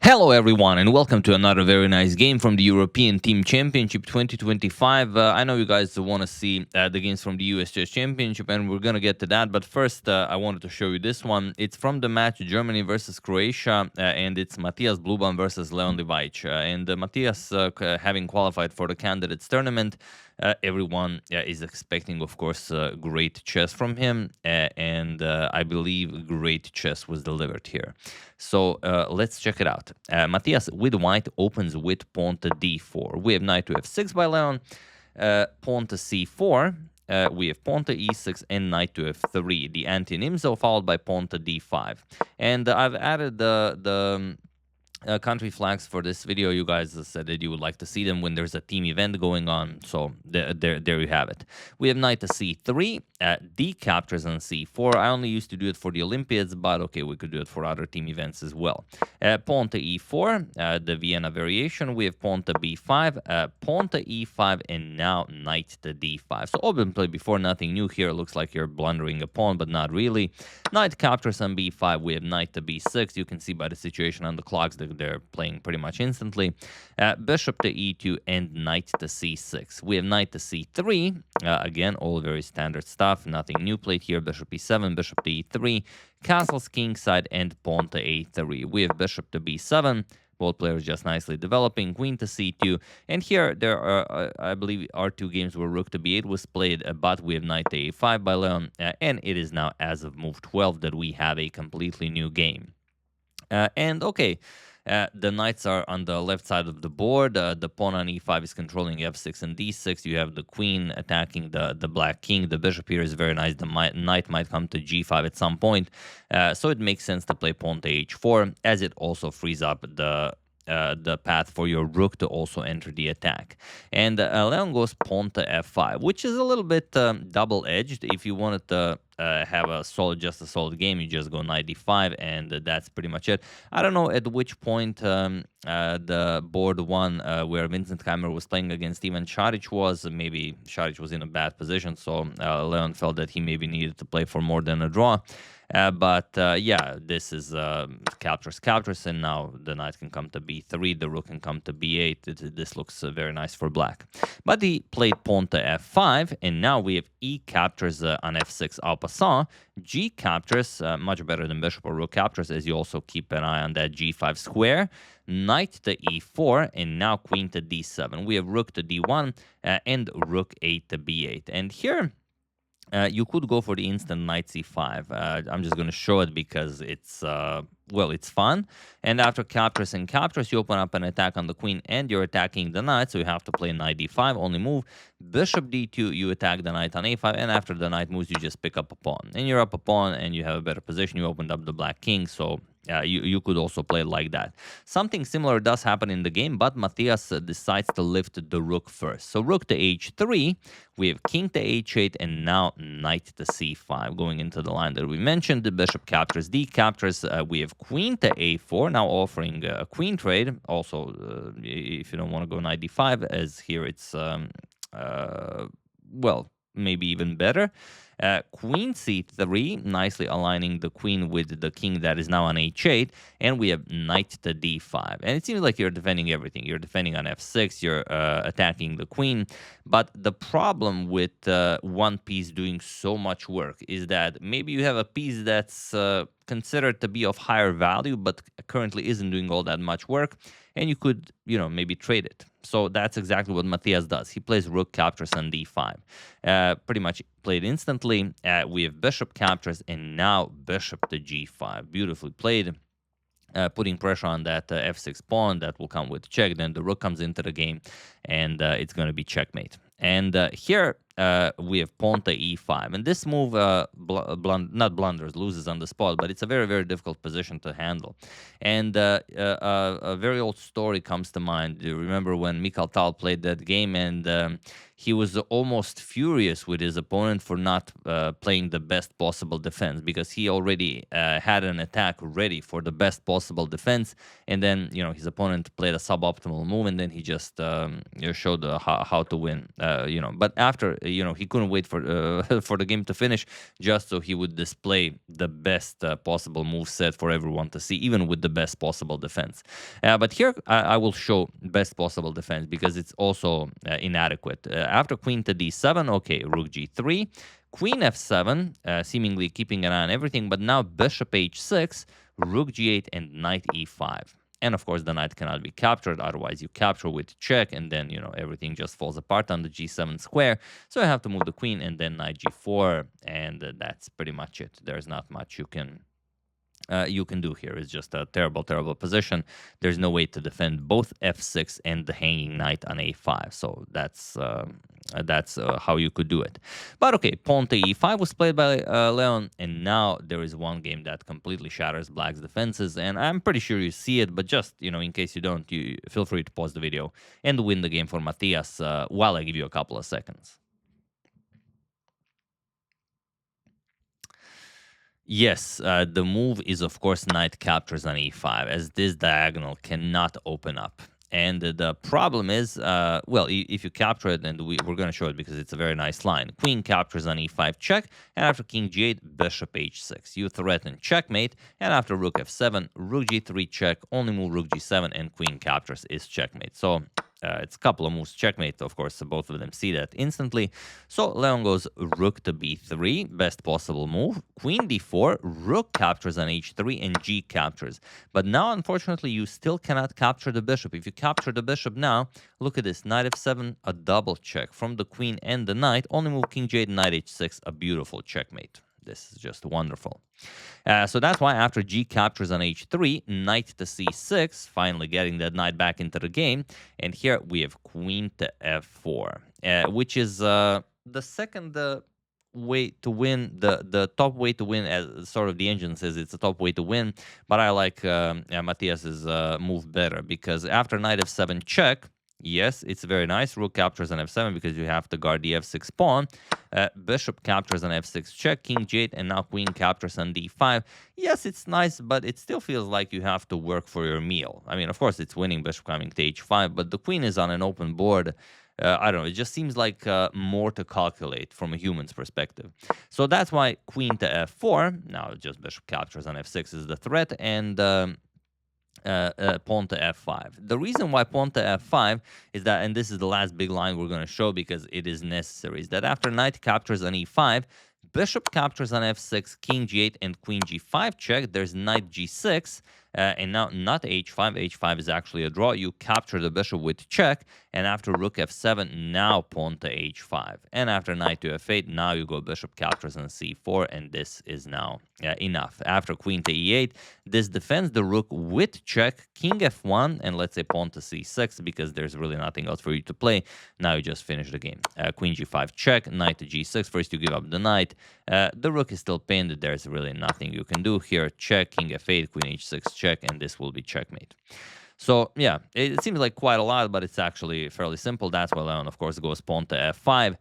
Hello everyone and welcome to another very nice game from the European Team Championship 2025. I know you guys want to see the games from the US Chess Championship and we're going to get to that. But first I wanted to show you this one. It's from the match Germany versus Croatia and it's Matthias Bluebaum versus Livaic. And Matthias having qualified for the candidates tournament. Everyone is expecting, of course, great chess from him, and I believe great chess was delivered here. So let's check it out. Matthias with white opens with pawn to d4. We have knight to f6 by Leon, pawn to c4. We have pawn to e6 and knight to f3. The anti-Nimzo followed by pawn to d5. And I've added the country flags for this video. You guys said that you would like to see them when there's a team event going on, so there you have it. We have knight to c3, d captures on c4. I only used to do it for the Olympiads, but okay, we could do it for other team events as well. Pawn to e4, the Vienna variation. We have pawn to b5, pawn to e5, and now knight to d5. So all been played before, nothing new here. It looks like you're blundering a pawn, but not really. Knight captures on b5. We have knight to b6. You can see by the situation on the clocks that they're playing pretty much instantly. Bishop to e2 and knight to c6. We have knight to c3. Again, all very standard stuff. Nothing new played here. Bishop e7, bishop to e3, castles kingside, and pawn to a3. We have bishop to b7. Both players just nicely developing. Queen to c2. And here there are, I believe, are two games where rook to b8 was played, but we have knight to a5 by Leon. And it is now, as of move 12, that we have a completely new game. And okay. The knights are on the left side of the board. The pawn on e5 is controlling f6 and d6. You have the queen attacking the black king. The bishop here is very nice. The knight might come to g5 at some point. So it makes sense to play pawn to h4, as it also frees up the path for your rook to also enter the attack. And Leon goes pawn to f5, which is a little bit double-edged. If you wanted to have a solid game, you just go knight d5, and that's pretty much it. I don't know at which point the board one where Vincent Keimer was playing against Ivan Šarić was. Maybe Šarić was in a bad position, so Leon felt that he maybe needed to play for more than a draw. But yeah, this is captures, and now the knight can come to b3, the rook can come to b8. This looks very nice for black. But he played pawn to f5, and now we have e captures on f6 en passant. G captures, much better than bishop or rook captures, as you also keep an eye on that g5 square. Knight to e4, and now queen to d7. We have rook to d1 and rook 8 to b8. And here you could go for the instant knight c5. I'm just going to show it because it's, well, it's fun. And after captures and captures, you open up an attack on the queen and you're attacking the knight, so you have to play knight d5, only move. Bishop d2, you attack the knight on a5, and after the knight moves, you just pick up a pawn. And you're up a pawn, and you have a better position. You opened up the black king, so you could also play it like that. Something similar does happen in the game, but Matthias decides to lift the rook first. So rook to h3, we have king to h8, and now knight to c5. Going into the line that we mentioned, the bishop captures, d captures. We have queen to a4, now offering a queen trade. Also, if you don't want to go knight d5, as here it's, well, maybe even better. Queen c3, nicely aligning the queen with the king that is now on h8, and we have knight to d5. And it seems like you're defending everything. You're defending on f6, you're attacking the queen, but the problem with one piece doing so much work is that maybe you have a piece that's considered to be of higher value, but currently isn't doing all that much work, and you could, you know, maybe trade it. So that's exactly what Matthias does. He plays rook captures on d5. Pretty much played instantly. We have bishop captures, and now bishop to g5. Beautifully played. Putting pressure on that f6 pawn that will come with check. Then the rook comes into the game, and it's going to be checkmate. And here we have pawn to e5. And this move, not blunders, loses on the spot, but it's a very, very difficult position to handle. And a very old story comes to mind. Do you remember when Mikhail Tal played that game, and he was almost furious with his opponent for not playing the best possible defense, because he already had an attack ready for the best possible defense, and then, you know, his opponent played a suboptimal move, and then he just showed how to win But after, he couldn't wait for for the game to finish, just so he would display the best possible move set for everyone to see, even with the best possible defense. But here I will show best possible defense because it's also inadequate. After queen to d7, okay, rook g3, queen f7, seemingly keeping an eye on everything, but now bishop h6, rook g8, and knight e5. And of course, the knight cannot be captured. Otherwise, you capture with check, and then, everything just falls apart on the g7 square. So I have to move the queen, and then knight g4, and that's pretty much it. There's not much you can do here. It's just a terrible, terrible position. There's no way to defend both f6 and the hanging knight on a5. So that's how you could do it. But okay, pawn to e5 was played by Leon, and now there is one game that completely shatters black's defenses, and I'm pretty sure you see it, but just, in case you don't, you feel free to pause the video and win the game for Matthias while I give you a couple of seconds. Yes, the move is, of course, knight captures on e5, as this diagonal cannot open up. And the problem is, well, if you capture it, and we're going to show it because it's a very nice line. Queen captures on e5 check, and after king g8, bishop h6. You threaten checkmate, and after rook f7, rook g3 check, only move rook g7, and queen captures is checkmate. So it's a couple of moves checkmate, of course, so both of them see that instantly. So Leon goes rook to b3, best possible move. Queen d4, rook captures on h3, and g captures. But now, unfortunately, you still cannot capture the bishop. If you capture the bishop now, look at this, knight f7, a double check from the queen and the knight. Only move king g8, knight h6, a beautiful checkmate. This is just wonderful. So that's why after g captures on h3, knight to c6, finally getting that knight back into the game. And here we have queen to f4, which is the second way to win, the top way to win, as sort of the engine says it's the top way to win. But I like Matthias's move better, because after knight f7 check, yes, it's very nice. Rook captures on f7 because you have to guard the f6 pawn. Bishop captures on f6 check, king g8, and now queen captures on d5. Yes, it's nice, but it still feels like you have to work for your meal. I mean, of course, it's winning, bishop coming to h5, but the queen is on an open board. I don't know, it just seems like more to calculate from a human's perspective. So that's why queen to f4, now just bishop captures on f6 is the threat, and pawn to f5. The reason why pawn to f5 is that, and this is the last big line we're going to show because it is necessary, is that after knight captures on e5, bishop captures on f6, king g8, and queen g5 check, there's knight g6, and now not h5. H5 is actually a draw. You capture the bishop with check, and after rook f7, now pawn to h5. And after knight to f8, now you go bishop captures on c4, and this is now enough. After queen to e8, this defends the rook with check, king f1, and let's say pawn to c6, because there's really nothing else for you to play. Now you just finish the game. Queen g5 check, knight to g6. First you give up the knight. The rook is still pinned. There's really nothing you can do here. Check, king f8, queen h6 check, and this will be checkmate. So, yeah, it seems like quite a lot, but it's actually fairly simple. That's why Leon, of course, goes pawn to f5.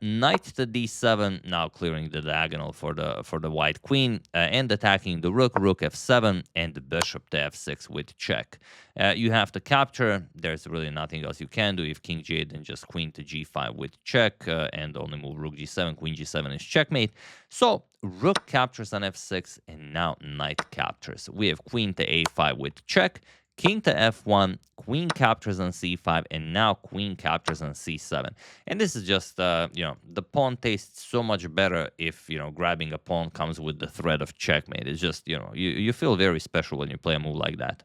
Knight to d7, now clearing the diagonal for the white queen, and attacking the rook, rook f7, and the bishop to f6 with check. You have to capture. There's really nothing else you can do. If king g8, then just queen to g5 with check, and only move rook g7, queen g7 is checkmate. So, rook captures on f6, and now knight captures. We have queen to a5 with check, king to f1, queen captures on c5, and now queen captures on c7. And this is just, the pawn tastes so much better if, grabbing a pawn comes with the threat of checkmate. It's just, you feel very special when you play a move like that.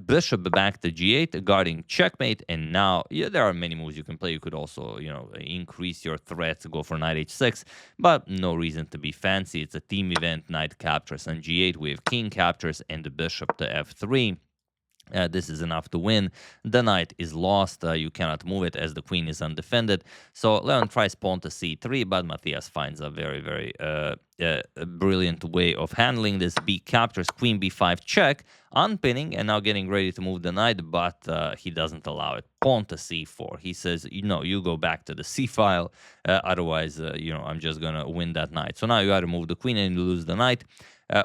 Bishop back to g8, guarding checkmate, and now there are many moves you can play. You could also, increase your threats, go for knight h6, but no reason to be fancy. It's a team event. Knight captures on g8. We have king captures and the bishop to f3. This is enough to win. The knight is lost. You cannot move it as the queen is undefended. So Leon tries pawn to c3, but Matthias finds a very, very brilliant way of handling this. B captures, queen b5 check, unpinning, and now getting ready to move the knight, but he doesn't allow it. Pawn to c4. He says, you go back to the c file. Otherwise, I'm just going to win that knight. So now you either move the queen and you lose the knight.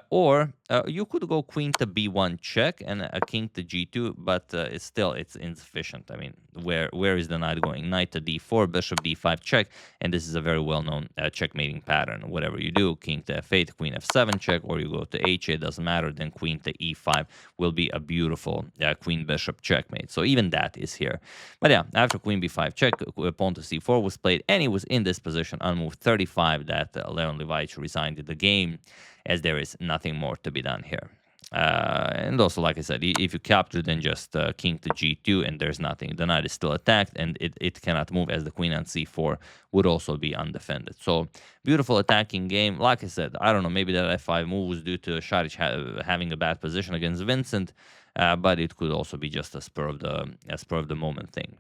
Or you could go queen to b1 check and a king to g2, but it's insufficient. I mean, where is the knight going? Knight to d4, bishop d5 check, and this is a very well-known checkmating pattern. Whatever you do, king to f8, queen f7 check, or you go to h8, doesn't matter, then queen to e5 will be a beautiful queen bishop checkmate. So even that is here. But yeah, after queen b5 check, pawn to c4 was played, and he was in this position on move 35 that Leon Livaic resigned the game, as there is nothing more to be done here. And also, like I said, if you capture, then just king to g2, and there's nothing. The knight is still attacked, and it cannot move, as the queen on c4 would also be undefended. So, beautiful attacking game. Like I said, I don't know, maybe that f5 move was due to Radić having a bad position against Vincent, but it could also be just a spur of the moment thing.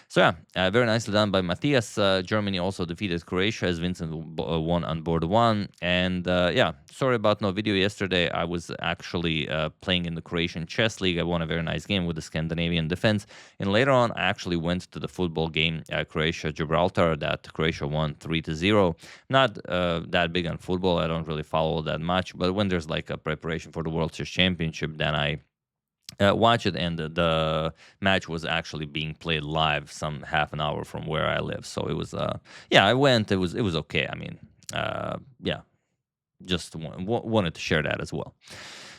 So yeah, very nicely done by Matthias. Germany also defeated Croatia, as Vincent won on board 1. And yeah, sorry about no video yesterday. I was actually playing in the Croatian chess league. I won a very nice game with the Scandinavian defense. And later on, I actually went to the football game, Croatia-Gibraltar, that Croatia won 3-0. Not that big on football. I don't really follow that much. But when there's like a preparation for the World Chess Championship, then I watch it, and the match was actually being played live some half an hour from where I live. So it was yeah, I went. It was okay. I mean, yeah, just wanted to share that as well.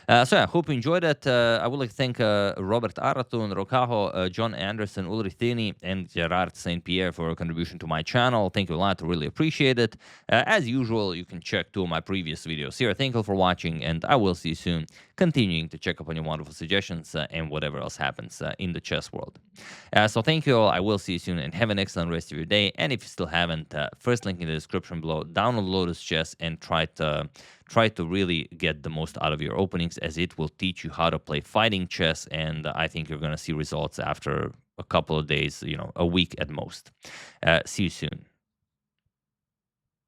So yeah, hope you enjoyed it. I would like to thank Robert Aratun, Rocajo, John Anderson, Ulrich Thini, and Gerard St. Pierre for a contribution to my channel. Thank you a lot. Really appreciate it. As usual, you can check 2 of my previous videos here. Thank you for watching, and I will see you soon, continuing to check up on your wonderful suggestions and whatever else happens in the chess world. So thank you all. I will see you soon, and have an excellent rest of your day. And if you still haven't, first link in the description below. Download Lotus Chess and try to really get the most out of your openings, as it will teach you how to play fighting chess, and I think you're going to see results after a couple of days, a week at most. See you soon.